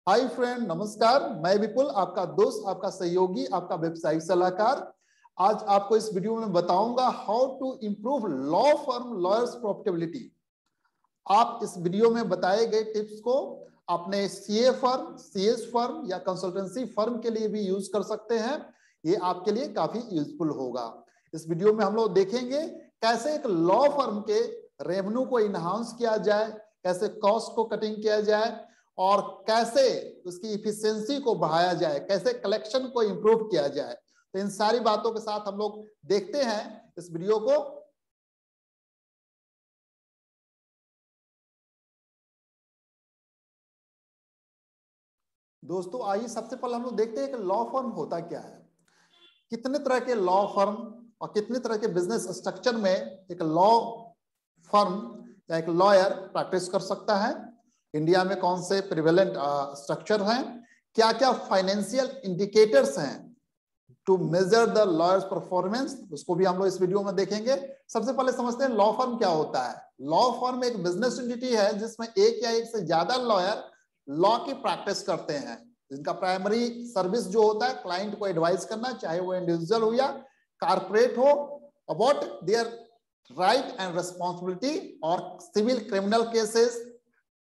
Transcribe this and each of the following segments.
Hi friend, नमस्कार। मैं विपुल, आपका दोस्त, आपका सहयोगी, आपका व्यवसायिक सलाहकार। आज आपको इस वीडियो में बताऊंगा how to improve law firm lawyers profitability. आप इस वीडियो में बताए गए टिप्स को अपने सीए फर्म, सीएस फर्म या कंसल्टेंसी फर्म के लिए भी यूज कर सकते हैं। ये आपके लिए काफी यूजफुल होगा। इस वीडियो में हम लोग देखेंगे कैसे एक लॉ फर्म के रेवेन्यू को इनहांस किया जाए, कैसे कॉस्ट को कटिंग किया जाए और कैसे उसकी इफिशियंसी को बढ़ाया जाए, कैसे कलेक्शन को इंप्रूव किया जाए। तो इन सारी बातों के साथ हम लोग देखते हैं इस वीडियो को। दोस्तों आइए सबसे पहले हम लोग देखते हैं कि लॉ फर्म होता क्या है। कितने तरह के लॉ फर्म और कितने तरह के बिजनेस स्ट्रक्चर में एक लॉ फर्म या एक लॉयर प्रैक्टिस कर सकता है। इंडिया में कौन से प्रिवेलेंट स्ट्रक्चर हैं, क्या क्या फाइनेंशियल इंडिकेटर्स हैं to measure the lawyers performance, उसको भी हम लोग इस वीडियो में देखेंगे। सबसे पहले समझते हैं लॉ फर्म क्या होता है। लॉ फर्म एक बिजनेस एंटिटी है जिसमें एक या एक से ज्यादा लॉयर लॉ की प्रैक्टिस करते हैं, जिनका प्राइमरी सर्विस जो होता है क्लाइंट को एडवाइस करना, चाहे वो इंडिविजुअल हो या कारपोरेट हो, about their right and responsibility और civil criminal cases,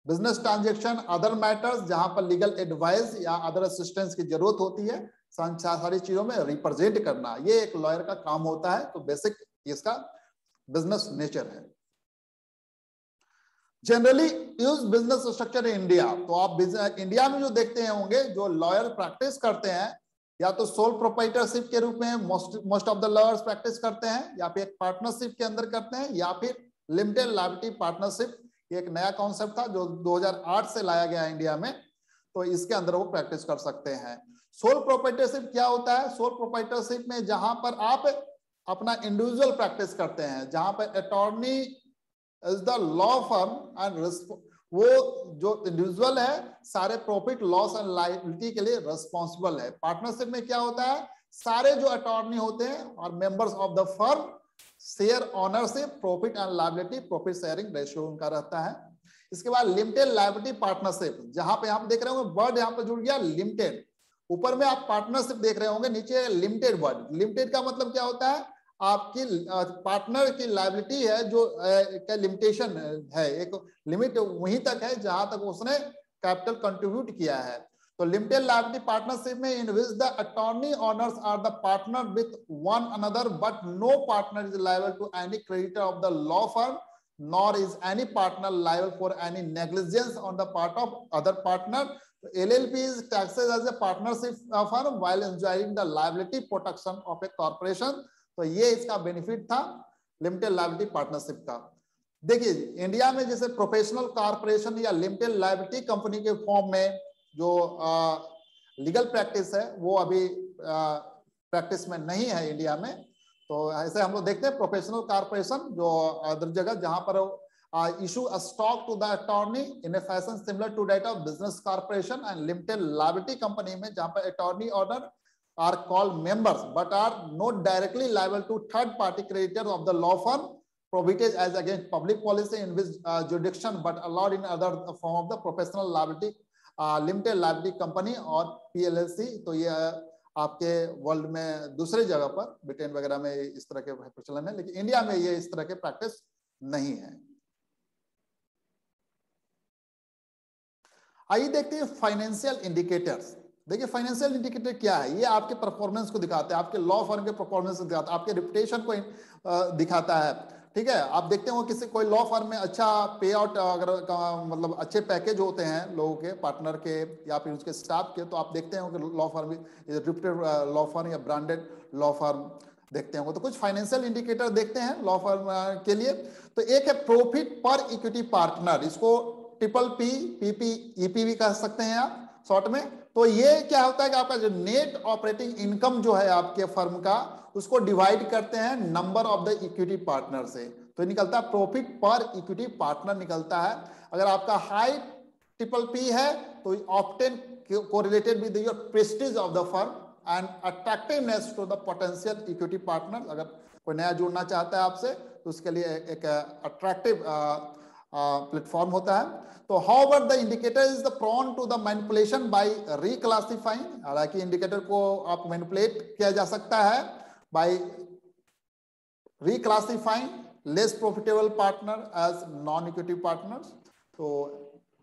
business transaction, other matters जहां पर लीगल एडवाइस या अदर असिस्टेंस की जरूरत होती है, सारी चीजों में रिप्रेजेंट करना, ये एक लॉयर का काम होता है। तो बेसिक इसका बिजनेस नेचर है। Generally use business structure in India, तो आप इंडिया में जो देखते हैं होंगे, जो लॉयर प्रैक्टिस करते हैं या तो सोल प्रोप्राइटरशिप के रूप में most of the lawyers practice करते हैं, या फिर एक पार्टनरशिप के अंदर करते हैं, या फिर लिमिटेड लायबिलिटी पार्टनरशिप। ये एक नया कॉन्सेप्ट था जो 2008 से लाया गया इंडिया में, तो इसके अंदर वो प्रैक्टिस कर सकते हैं। सोल प्रोप्राइटरशिप क्या होता है? सोल प्रोप्राइटरशिप में जहां पर आप अपना इंडिविजुअल प्रैक्टिस करते हैं, जहां पर attorney is the law firm and वो जो इंडिविजुअल है सारे प्रॉफिट लॉस एंड लायबिलिटी के लिए रिस्पॉन्सिबल है। पार्टनरशिप में क्या होता है? सारे जो अटॉर्नी होते हैं और members of the firm share ownership, profit and liability, profit sharing ratio उनका रहता है। इसके बाद लिमिटेड लायबिलिटी पार्टनरशिप, जहां पे आप देख रहे होंगे वर्ड यहाँ पे जुड़ गया लिमिटेड, ऊपर में आप पार्टनरशिप देख रहे होंगे, नीचे लिमिटेड वर्ड। लिमिटेड का मतलब क्या होता है? आपकी पार्टनर की लायबिलिटी है जो का लिमिटेशन है, एक लिमिट वहीं तक है जहां तक उसने कैपिटल कंट्रीब्यूट किया है। तो लिमिटेड लायबिलिटी पार्टनरशिप में in which the attorney owners are the partner with one another but no partner is liable to any creditor of the law firm nor is any partner liable for any negligence on the part of other partner. LLP is taxed as a partnership firm while enjoying the liability protection of a corporation. तो ये इसका benefit था limited liability partnership का। देखिए India में जैसे professional corporation या limited liability company के फॉर्म में जो लीगल प्रैक्टिस है वो अभी प्रैक्टिस में नहीं है इंडिया में। तो ऐसे हम लोग देखते हैं प्रोफेशनल कॉर्पोरेशन जो अदर जगह जहां पर issue a stock to the attorney in a fashion similar to that of business corporation and limited liability company में जहां पर attorney order are called members but are not directly liable to third party creditors of the law firm, prohibited as against public policy in which jurisdiction but allowed in other form of the professional liability, limited liability company और PLLC। तो ये आपके world में दूसरे जगह पर Britain वगैरह में इस तरह के प्रचलन है, लेकिन इंडिया में ये इस तरह के प्रैक्टिस नहीं है। आइए देखते हैं फाइनेंशियल इंडिकेटर्स। देखिए फाइनेंशियल इंडिकेटर क्या है? ये आपके परफॉर्मेंस को दिखाते हैं, आपके लॉ फर्म के परफॉर्मेंस को दिखाता है, आपके रेपुटेशन को दिखाता है। ठीक है, आप देखते हो किसी कोई लॉ फर्म में अच्छा पे आउट, अगर मतलब अच्छे पैकेज होते हैं लोगों के, पार्टनर के या फिर उसके स्टाफ के, तो आप देखते हो कि law firm reputed law firm या ब्रांडेड लॉ फर्म देखते होंगे। तो कुछ फाइनेंशियल इंडिकेटर देखते हैं लॉ फर्म के लिए। तो एक है प्रॉफिट पर इक्विटी पार्टनर, इसको ट्रिपल पी, पीपी, ईपी भी कह सकते हैं आप शॉर्ट में। तो ये क्या होता है कि आपका जो नेट ऑपरेटिंग इनकम जो है आपके फर्म का, उसको डिवाइड करते हैं number of the equity partner से, तो निकलता है प्रॉफिट पर इक्विटी पार्टनर निकलता है। अगर आपका हाई ट्रिपल पी है तो often correlated with your prestige of the firm and attractiveness to the potential equity partner. अगर कोई नया जुड़ना चाहता है आपसे तो उसके लिए एक अट्रैक्टिव प्लेटफॉर्म होता है। तो however the indicator is the prone to the manipulation by reclassifying, हालांकि इंडिकेटर को आप मैनिपुलेट किया जा सकता है by reclassifying less profitable partner as non equity partners. तो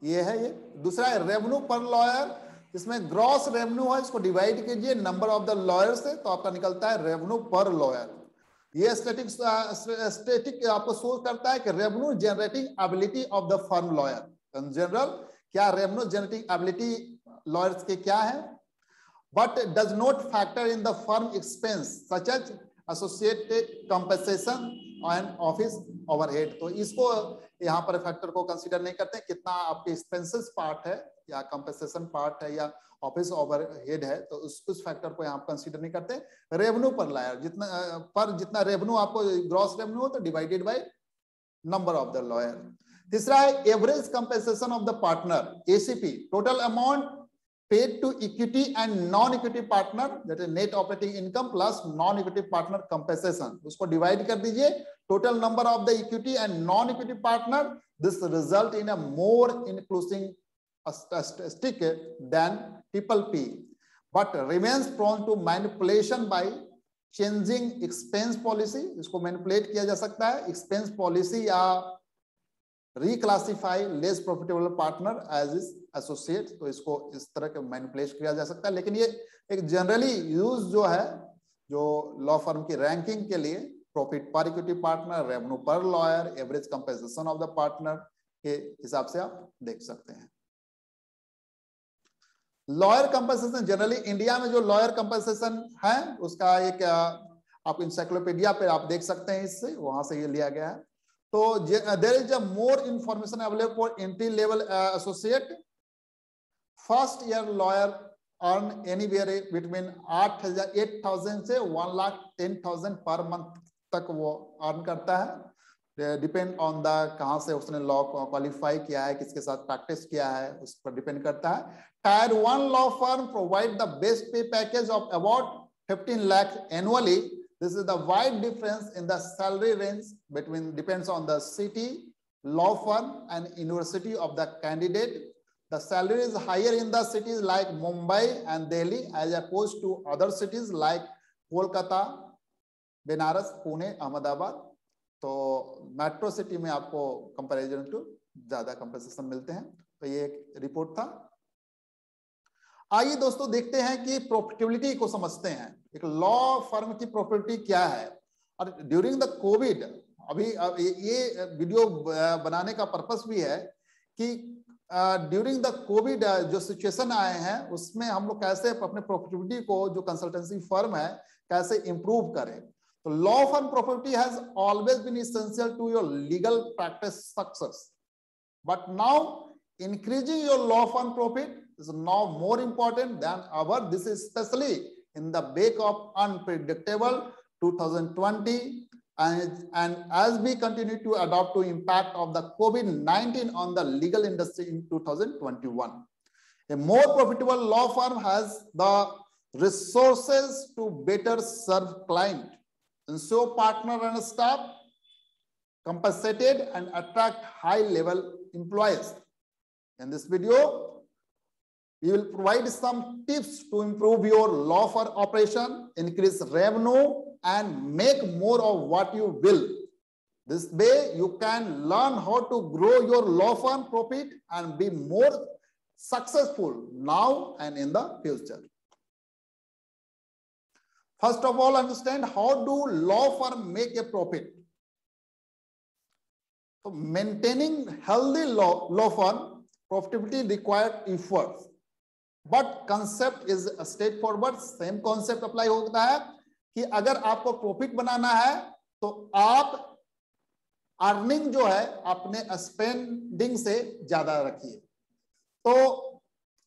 ये है। ये दूसरा है रेवेन्यू पर लॉयर, इसमें ग्रॉस रेवेन्यू है, इसको डिवाइड कीजिए नंबर ऑफ द लॉयर्स से तो आपका निकलता है रेवेन्यू पर लॉयर। ये स्टैटिक आपको शो करता है कि revenue generating ability of the firm lawyer. In general क्या रेवेन्यू जनरेटिंग एबिलिटी लॉयर्स के क्या है, but does not factor in the firm expense such as associated compensation and office overhead. तो इसको यहाँ पर फैक्टर को कंसीडर नहीं करते, कितना आपके एक्सपेंसेस पार्ट है या कंपनसेशन पार्ट है या ऑफिस ओवरहेड है, तो उस फैक्टर को यहाँ कंसीडर नहीं करते। रेवेन्यू पर लॉयर जितना रेवेन्यू आपको ग्रॉस रेवेन्यू हो तो divided by number of the lawyer. तीसरा है average compensation of the partner ACP, total amount paid to equity and non equity partner, that is net operating income plus non equity partner compensation. उसको divide कर दीजिए total number of the equity and non equity partner, this result in a more inclusive statistic than PPP, but remains prone to manipulation by changing expense policy। इसको manipulate किया जा सकता है expense policy या reclassify less profitable partner as is associate, तो इसको इस तरह के मैनिपुलेट किया जा सकता है। लेकिन ये एक जनरली यूज जो है जो लॉ फर्म की रैंकिंग के लिए प्रॉफिट पर इक्विटी पार्टनर, रेवेन्यू पर lawyer, average compensation of the partner के हिसाब से आप देख सकते हैं। लॉयर कंपनसेशन जनरली इंडिया में जो लॉयर कंपनसेशन है उसका एक आप इंसाइक्लोपीडिया पे आप देख सकते हैं, इससे वहां से ये लिया गया है। तो there is a more information available for entry level associate. First year lawyer earn anywhere between 8,000 से 1,10,000 पर मंथ तक वो अर्न करता है, डिपेंड ऑन द कहां से उसने लॉ क्वालिफाई किया है, किसके साथ प्रैक्टिस किया है, उस पर डिपेंड करता है। Tier 1 law firm provide the best pay package of about 15 lakh annually. This is the wide difference in the salary range between depends on the city, law firm and university of the candidate. The salary is higher in the cities like Mumbai and Delhi as opposed to other cities like Kolkata, Banaras, Pune, Ahmedabad. तो metro city में आपको comparison to ज्यादा compensation मिलते हैं। तो ये एक report था। आइए दोस्तों देखते हैं कि प्रॉफिटेबिलिटी को समझते हैं, एक लॉ फर्म की प्रॉफिटेबिलिटी क्या है। और ड्यूरिंग द कोविड, अभी ये वीडियो बनाने का पर्पस भी है कि ड्यूरिंग द कोविड जो सिचुएशन आए हैं उसमें हम लोग कैसे अपने प्रॉफिटेबिलिटी को जो कंसल्टेंसी फर्म है कैसे इंप्रूव करें। So law firm property has always been essential to your legal practice success, but now increasing your law firm profit is now more important than ever. This is especially in the wake of unpredictable 2020 and as we continue to adapt to impact of the COVID-19 on the legal industry in 2021. A more profitable law firm has the resources to better serve client, ensure partner and staff compensated and attract high level employees. In this video, we will provide some tips to improve your law firm operation, increase revenue and make more of what you will. This way you can learn how to grow your law firm profit and be more successful now and in the future. First of all, understand how do law firm make a profit. So maintaining healthy law firm profitability requires efforts, but concept is straightforward. Same concept apply होता है कि अगर आपको profit बनाना है तो आप earning जो है अपने स्पेंडिंग से ज्यादा रखिए। तो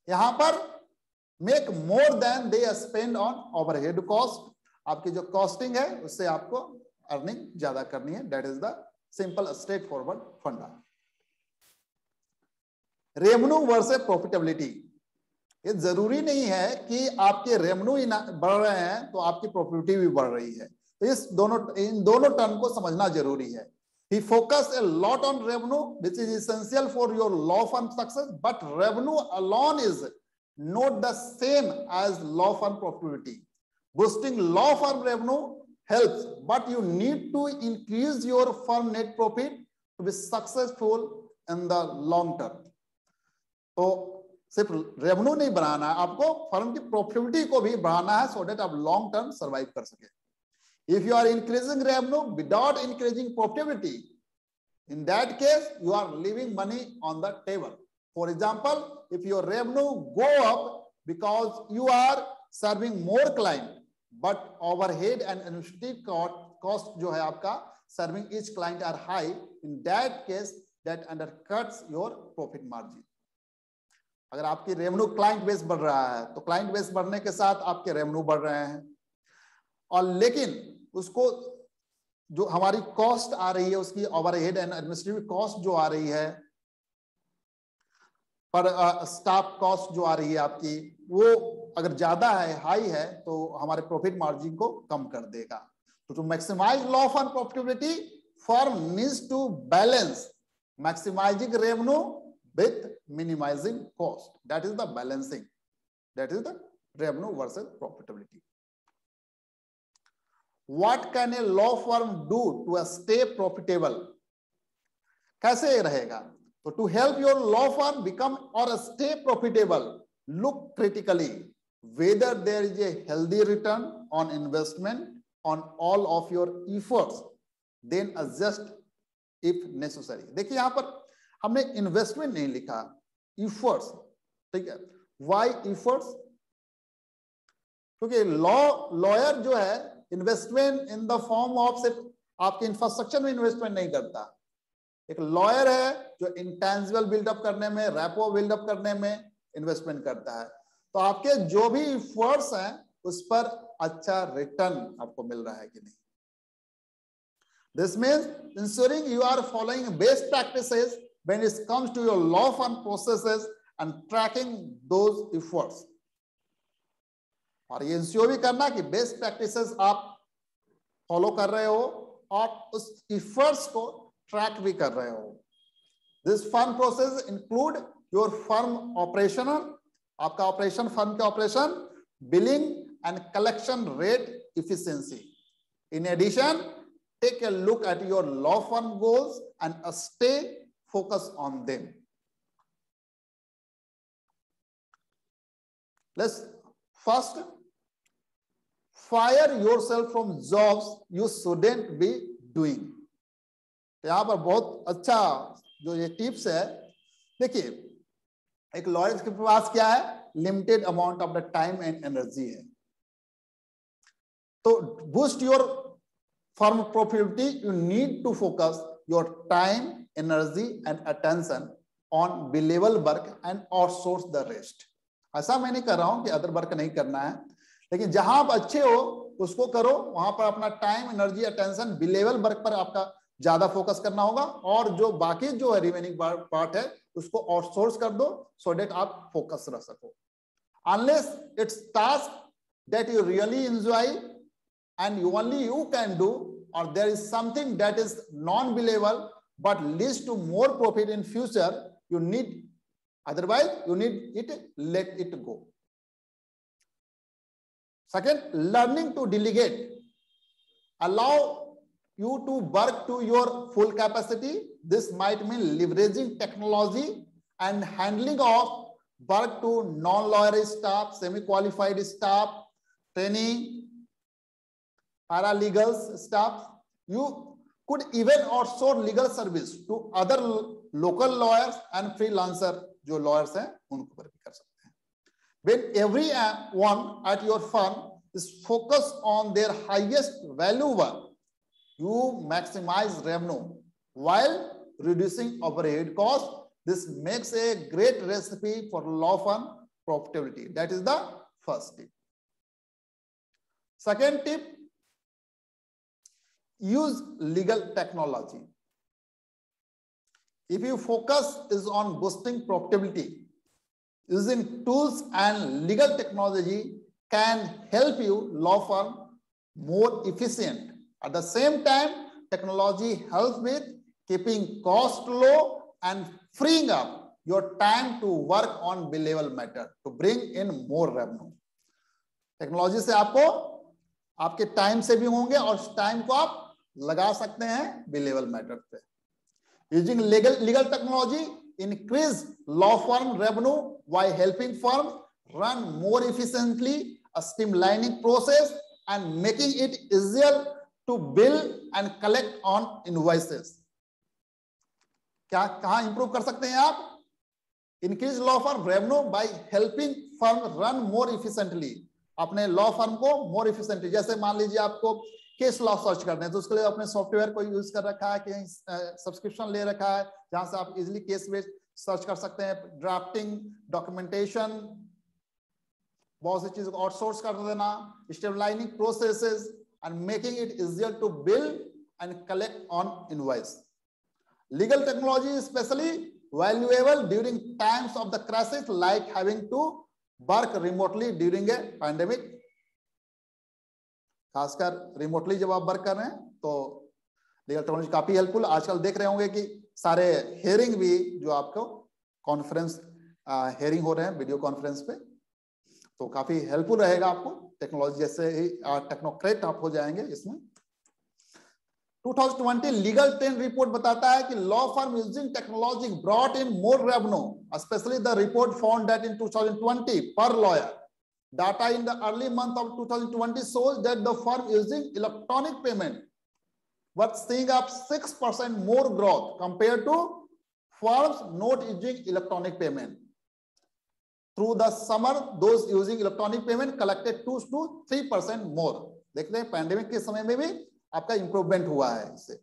यहां पर make more than they spend on overhead cost, आपकी जो कॉस्टिंग है उससे आपको अर्निंग ज्यादा करनी है। That is the simple straight forward फंडा। रेवेन्यू वर्सेस प्रॉफिटेबिलिटी, ये जरूरी नहीं है कि आपके रेवेन्यू बढ़ रहे हैं तो आपकी प्रॉफिटेबिलिटी भी बढ़ रही है। तो इन दोनों टर्म को समझना जरूरी है। He focused a lot on revenue, which is essential for your law firm success, but revenue alone is not the same as law firm profitability. Boosting law firm revenue helps, but you need to increase your firm net profit to be successful in the long term. तो सिर्फ revenue नहीं बढ़ाना है, आपको firm की profitability को भी बढ़ाना है, सो दैट आप लॉन्ग टर्म सर्वाइव कर सके. If you are increasing revenue without increasing profitability, in that case you are leaving money on the table. For example, if your revenue go up because you are serving more client, but overhead and administrative cost जो है आपका serving each client are high, in that case that undercuts your profit margin. अगर आपकी revenue client base बढ़ रहा है तो client base बढ़ने के साथ आपके रेवेन्यू बढ़ रहे हैं, और लेकिन उसको जो हमारी कॉस्ट आ रही है, उसकी ओवरहेड एंड एडमिनिस्ट्रेटिव कॉस्ट जो आ रही है, पर स्टाफ कॉस्ट जो आ रही है आपकी, वो अगर ज्यादा है, हाई है, तो हमारे प्रॉफिट मार्जिन को कम कर देगा. तो to maximize law firm profitability, firm needs to balance maximizing revenue with minimizing cost. That is the balancing. That is the revenue versus profitability. What can a law firm do to stay profitable? कैसे रहेगा? तो to help your law firm become or stay profitable, look critically whether there is a healthy return on investment on all of your efforts, then adjust if necessary. देखिए यहाँ पर हमने investment नहीं लिखा, efforts. ठीक है, वाई इफर्ट्स? क्योंकि lawyer जो है investment in the form of सिर्फ आपके इंफ्रास्ट्रक्चर में इन्वेस्टमेंट नहीं करता. एक लॉयर है जो इंटेंजिबल बिल्डअप करने में, रैपो बिल्डअप करने में इन्वेस्टमेंट करता है. तो आपके जो भी इफर्ट्स हैं उस पर अच्छा रिटर्न आपको मिल रहा है कि नहीं. This means ensuring you are following best practices when it comes to your law firm processes and tracking those efforts. और ये इंश्योर भी करना कि बेस्ट प्रैक्टिसेस आप फॉलो कर रहे हो और उस इफर्ट्स को ट्रैक भी कर रहे हो. This firm process include your firm operational, आपका ऑपरेशन, फर्म के operation, billing and collection rate efficiency. In addition, take a look at your law firm goals and stay focused on them. Let's first fire yourself from jobs you shouldn't be doing. यहां पर बहुत अच्छा जो ये tips है. देखिए, एक lawyer के पास क्या है, limited amount of the time and energy है. तो boost your firm profitability, you need to focus your time, energy and attention on billable work and outsource the rest. ऐसा मैं नहीं कर रहा हूं कि अदर वर्क नहीं करना है, लेकिन जहां आप अच्छे हो उसको करो, वहां पर अपना time, energy, attention billable work पर आपका ज्यादा फोकस करना होगा, और जो बाकी जो है रिमेनिंग पार्ट है उसको आउटसोर्स कर दो, सो दैट आप फोकस रह सको. Unless it's task that you really enjoy and you can do, or there is something that is non-billable but leads to more profit in future, you need, otherwise you need it, let it go. Second, learning to delegate allow you to work to your full capacity. This might mean leveraging technology and handling of work to non-lawyer staff, semi-qualified staff, training, paralegals staff. You could even outsource legal service to other local lawyers and freelancer जो lawyers हैं उनको पर भी कर सकते हैं. When everyone at your firm is focused on their highest value work, you maximize revenue while reducing overhead costs. This makes a great recipe for law firm profitability. That is the first tip. Second tip, use legal technology. If your focus is on boosting profitability, using tools and legal technology can help you law firm more efficient. At the same time, technology helps with keeping cost low and freeing up your time to work on billable matter to bring in more revenue. Technology से आपको आपके time से भी होंगे और उस time को आप लगा सकते हैं बिलेबल मैटर पे. Using legal technology increase law firm revenue while helping firms run more efficiently, streamlining process and making it easier to bill and collect on invoices. क्या कहां इंप्रूव कर सकते हैं आप? Increase law firm revenue by helping firm run more efficiently. अपने law firm को मोर efficiently, जैसे मान लीजिए आपको केस लॉ सर्च करना है तो उसके लिए अपने सॉफ्टवेयर को यूज कर रखा है, कहीं सब्सक्रिप्शन ले रखा है जहां से आप इजीली केस बेस्ड सर्च कर सकते हैं. ड्राफ्टिंग, डॉक्यूमेंटेशन, बहुत सी चीजों को आउटसोर्स कर देना, streamlining processes and making it easier to bill and collect on invoice. Legal technology specially valuable during times of the crisis like having to work remotely during a pandemic. खासकर remotely जब आप work कर रहे हैं तो legal technology काफी helpful. आजकल देख रहे होंगे कि सारे हेयरिंग भी जो आपको कॉन्फ्रेंस हेयरिंग हो रहे हैं वीडियो कॉन्फ्रेंस पे, तो काफी हेल्पफुल रहेगा आपको. टेक्नोलॉजी जैसे ही टेक्नोक्रेट आप हो जाएंगे इसमें. 2020 लीगल ट्रेंड रिपोर्ट बताता है कि law firm using technology brought in more revenue, specially the report found that in 2020 पर lawyer data in the early month of 2020 shows that the firm using electronic payment was seeing up 6% more growth compared to firms not using electronic payment. Through the summer, those using electronic payment collected 2 to 3% more. देखते हैं pandemic के समय में भी आपका improvement हुआ है इससे.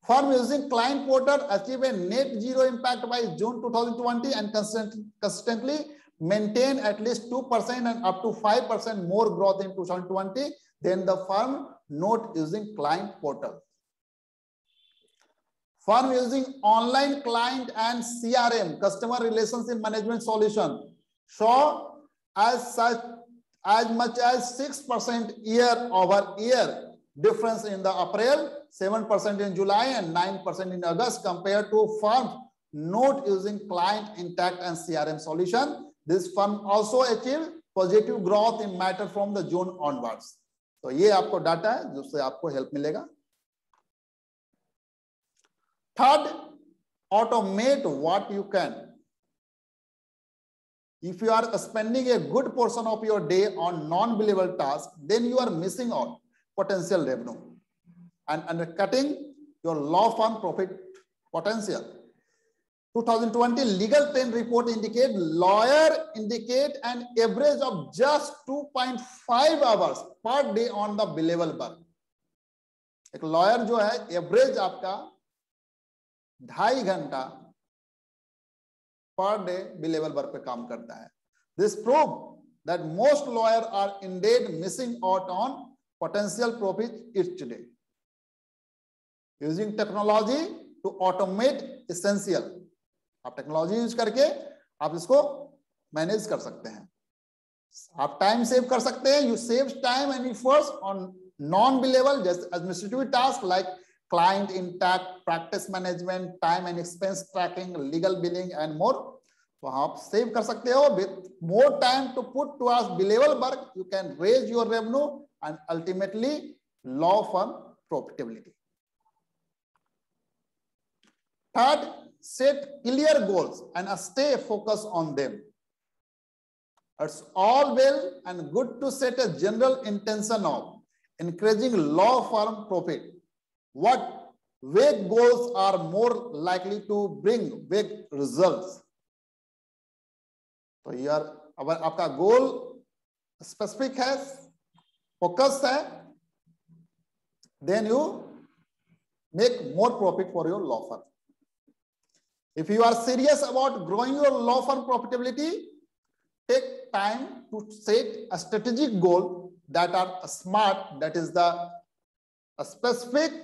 Firm using client portal achieved a net zero impact by June 2020 and consistently maintain at least 2% and up to 5% more growth in 2020 than the firm not using client portal. Firm using online client and CRM, customer relationship management solution, saw as much as 6% year over year difference in the April, 7% in July and 9% in August compared to firms not using client intact and CRM solution. This firm also achieved positive growth in matter from the June onwards. तो ये आपको data है जिससे आपको help मिलेगा. Third, automate what you can. If you are spending a good portion of your day on non-billable tasks, then you are missing out potential revenue and undercutting your law firm profit potential. 2020 legal trend report indicate lawyer indicate an average of just 2.5 hours per day on the billable work. एक lawyer जो है average आपका 2.5 घंटा per day billable work पे काम करता है. This prove that most lawyers are indeed missing out on potential profit each day. Using technology to automate essential. आप टेक्नोलॉजी यूज करके आप इसको मैनेज कर सकते हैं. आप टाइम सेव कर सकते हैं. You save time and efforts on non billable जैसे administrative task like client intake, practice management, time and expense tracking, legal billing and more. तो आप सेव कर सकते हो. With more time to put towards billable work you can raise your revenue and ultimately law firm profitability. Third, set clear goals and stay focused on them. It's all well and good to set a general intention of increasing law firm profit. What vague goals are more likely to bring vague results? तो यार अगर आपका गोल specific है, focus है, then you make more profit for your law firm. If you are serious about growing your law firm profitability, take time to set a strategic goal that are smart, that is the specific.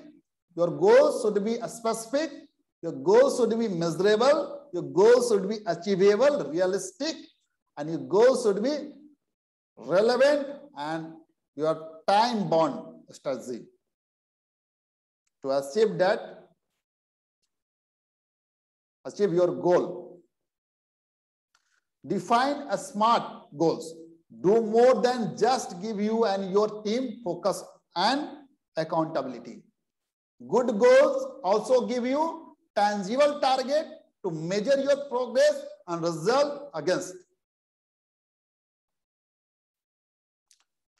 Your goals should be specific, your goals should be measurable, your goals should be achievable, realistic, and your goals should be relevant and your time bound strategy. to achieve your goal. Define a smart goals. Do more than just give you and your team focus and accountability. Good goals also give you tangible target to measure your progress and result against.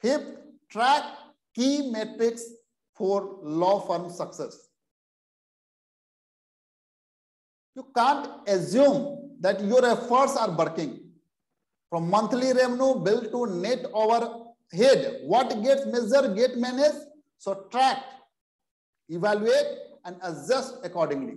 Fifth, track key metrics for law firm success. You can't assume that your efforts are working. From monthly revenue bill to net overhead, what gets measured, get managed. So track, evaluate, and adjust accordingly.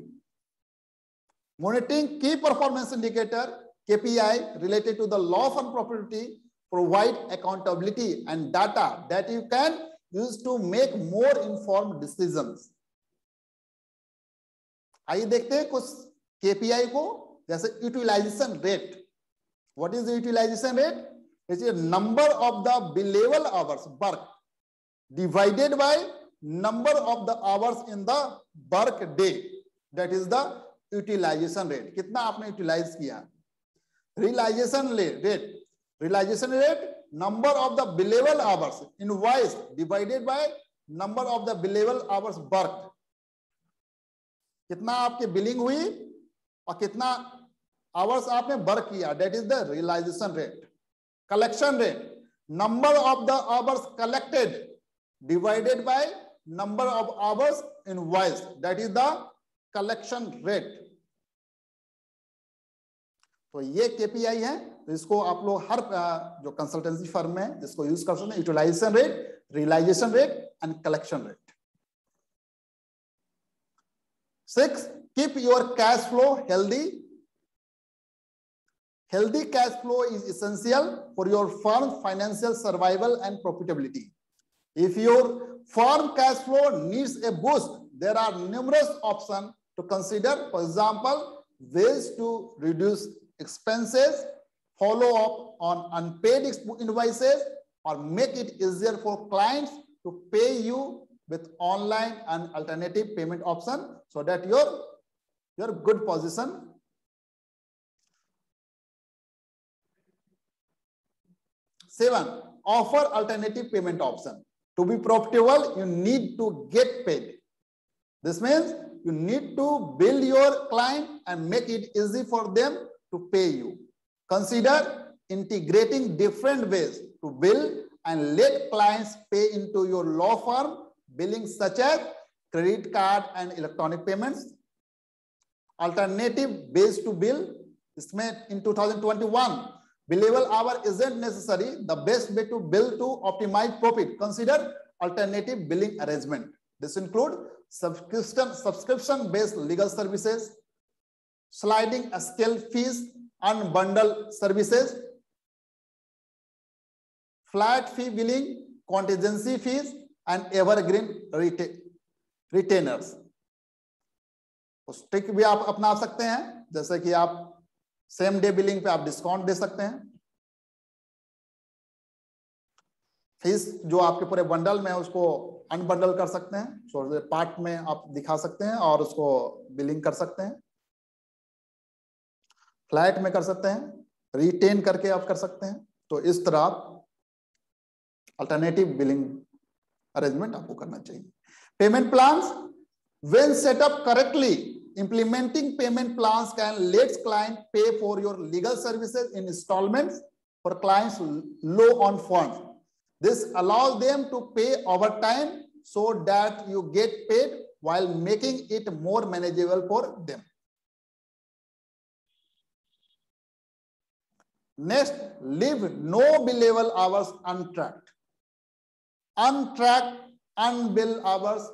Monitoring key performance indicator, KPI, related to the law firm profitability, provide accountability and data that you can use to make more informed decisions. आइए देखते हैं कुछ KPI को, जैसे utilization rate. What is the utilization rate? It is number of the billable hours work divided by number of the hours in the work day. That is the utilization rate. कितना आपने utilise किया. Realization rate, number of the billable hours invoice divided by number of the billable hours work. कितना आपके billing हुई और कितना hours आपने work किया. That is the realization rate. Collection rate, number of the hours collected divided by number of hours invoiced. That is the collection rate. तो ये KPI है, तो इसको आप लोग हर जो कंसल्टेंसी फर्म में इसको यूज कर सकते हैं. Utilization rate, realization rate and collection rate. 6, keep your cash flow healthy. Healthy cash flow is essential for your firm's financial survival and profitability. If your firm cash flow needs a boost, there are numerous options to consider. For example, ways to reduce expenses, follow up on unpaid invoices, or make it easier for clients to pay you with online and alternative payment option, so that your good position. Seven, offer alternative payment option. To be profitable, you need to get paid. This means you need to bill your client and make it easy for them to pay you. Consider integrating different ways to bill and let clients pay into your law firm billing, such as credit card and electronic payments. Alternative ways to bill. In 2021, billable hour isn't necessary the best way to bill to optimize profit. Consider alternative billing arrangement. This include subscription-based legal services, sliding scale fees, unbundled services, flat fee billing, contingency fees, and evergreen retainers. उस trick भी आप अपना सकते हैं, जैसे कि आप same day billing पे आप डिस्काउंट दे सकते हैं. फीस जो आपके पूरे बंडल में है उसको अनबंडल कर सकते हैं, छोटे पार्ट में आप दिखा सकते हैं और उसको बिलिंग कर सकते हैं. फ्लैट में कर सकते हैं, रिटेन करके आप कर सकते हैं. तो इस तरह आप अल्टरनेटिव बिलिंग अरेंजमेंट आपको करना चाहिए. Payment plans, when set up correctly, implementing payment plans can let client pay for your legal services in installments for clients low on funds. This allows them to pay over time so that you get paid while making it more manageable for them. Next, leave no billable hours untracked. Untracked, unbilled hours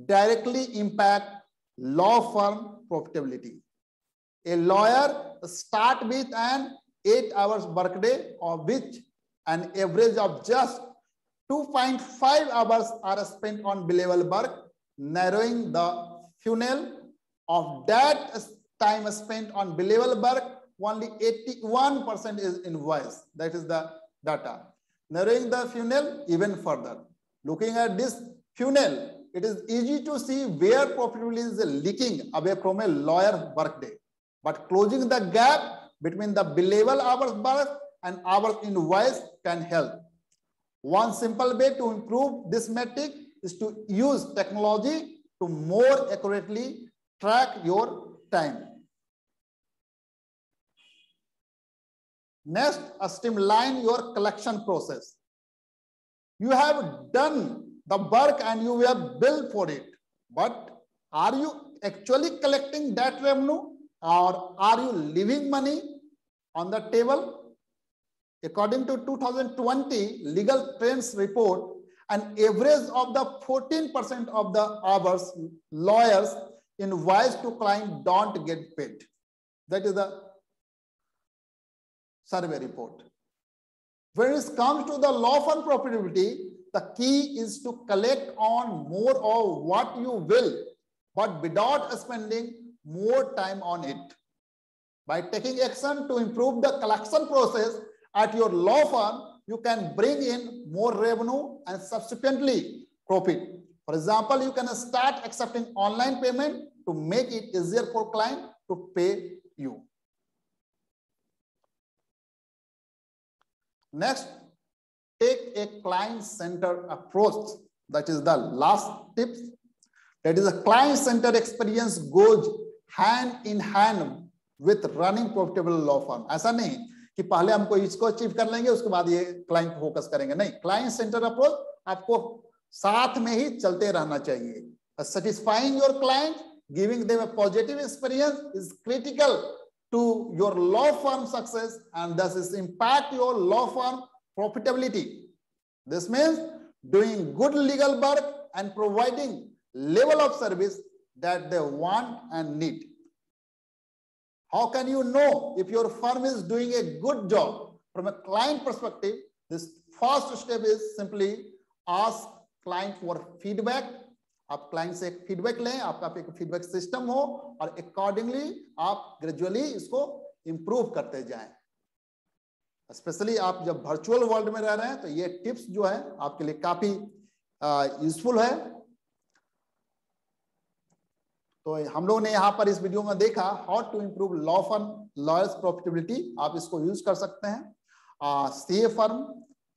directly impact law firm profitability. A lawyer start with an 8 hours workday, of which an average of just 2.5 hours are spent on billable work, narrowing the funnel of that time spent on billable work. Only 81% is invoice. That is the data. Narrowing the funnel even further. Looking at this funnel, it is easy to see where profitability is leaking away from a lawyer workday. But closing the gap between the billable hours worked and hours invoiced can help. One simple way to improve this metric is to use technology to more accurately track your time. Next, streamline your collection process. You have done the work and you have billed for it, but are you actually collecting that revenue, or are you leaving money on the table? According to 2020 Legal Trends report, an average of the 14% of the hours lawyers invoice to client don't get paid. That is the survey report. When it comes to the law firm profitability, the key is to collect on more of what you will, but without spending more time on it. By taking action to improve the collection process at your law firm, you can bring in more revenue and subsequently profit. For example, you can start accepting online payment to make it easier for client to pay you. Next, take a client-centered approach. That is the last tip. That is, a client-centered experience goes hand in hand with running profitable law firm. ऐसा नहीं कि पहले हमको इसको achieve कर लेंगे उसके बाद ये क्लाइंट फोकस करेंगे, नहीं. क्लाइंट सेंटर अप्रोच आपको साथ में ही चलते रहना चाहिए. Satisfying your client, giving them a positive experience is critical to your law firm success, and thus is impact your law firm profitability. This means doing good legal work and providing level of service that they want and need. How can you know if your firm is doing a good job from a client perspective? This first step is simply ask client for feedback. आप client से एक feedback लें, आपका एक feedback system हो, और accordingly आप gradually इसको इंप्रूव करते जाएं. स्पेशली आप जब वर्चुअल वर्ल्ड में रह रहे हैं तो ये टिप्स जो है आपके लिए काफी यूजफुल है. तो हम लोगों ने यहाँ पर इस वीडियो में देखा how to improve law firm lawyers profitability. आप इसको यूज कर सकते हैं सीए फर्म,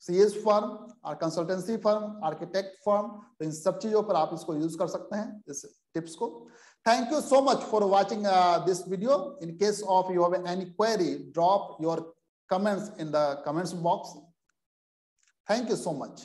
सीएस फर्म और कंसल्टेंसी फर्म, आर्किटेक्ट फर्म, तो इन सब चीजों पर आप इसको यूज कर सकते हैं इस टिप्स को. Thank you so much for watching this video. In case of you have any query, drop your comments in the comments box. Thank you so much.